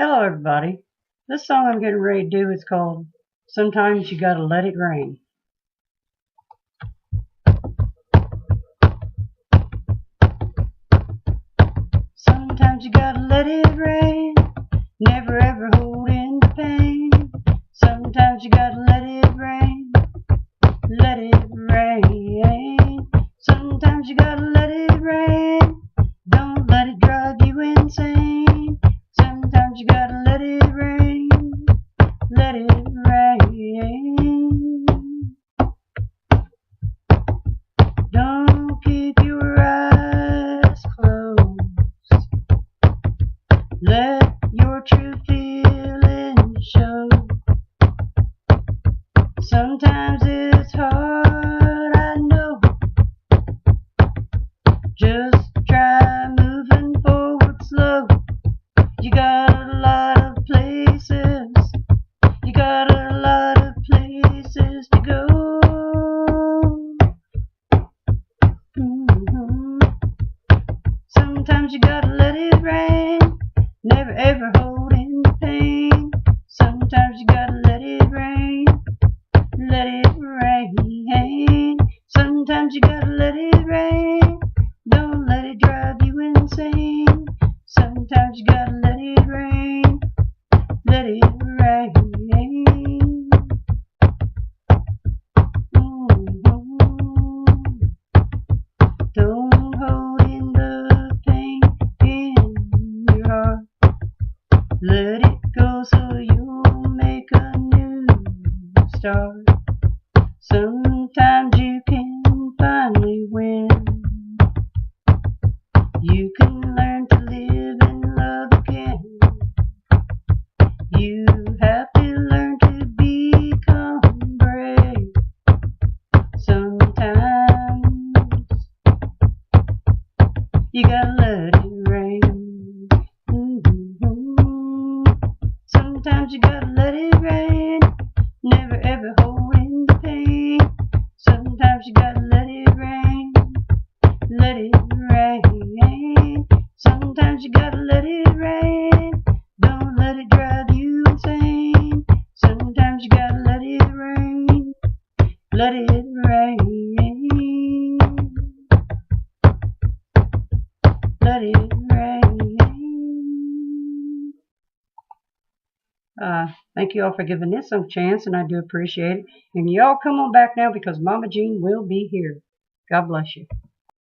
Hello everybody. This song I'm getting ready to do is called Sometimes You Gotta Let It Rain. Sometimes you gotta let it rain, never ever hold in the pain. Sometimes you gotta let it rain, let it rain. Sometimes you gotta let it rain, don't let it drive you insane. Sometimes you gotta let it rain, let it rain. Don't keep your eyes closed. Let your true feelings show. Sometimes it's hard, I know. Just try moving forward slow. You got a lot of places. You got a lot of places to go. Sometimes you gotta let it rain, never ever hold in the pain. Sometimes you gotta let it rain, let it rain. Sometimes you gotta let it rain, don't let it drive you insane. Sometimes you gotta let it rain, let it rain. Don't hold in the pain in your heart. Let it go so you'll make a new start. Sometimes you can finally win. You can learn to live and love again. You have to learn to become brave. Sometimes you gotta let it rain. Sometimes you gotta let it rain, never ever hold in the pain. Sometimes you gotta let it rain, let it rain. Sometimes you gotta let it rain, don't let it drive you insane. Sometimes you gotta let it rain, let it rain, let it rain. Thank you all for giving this a chance, and I do appreciate it. And y'all come on back now because Mama Jean will be here. God bless you.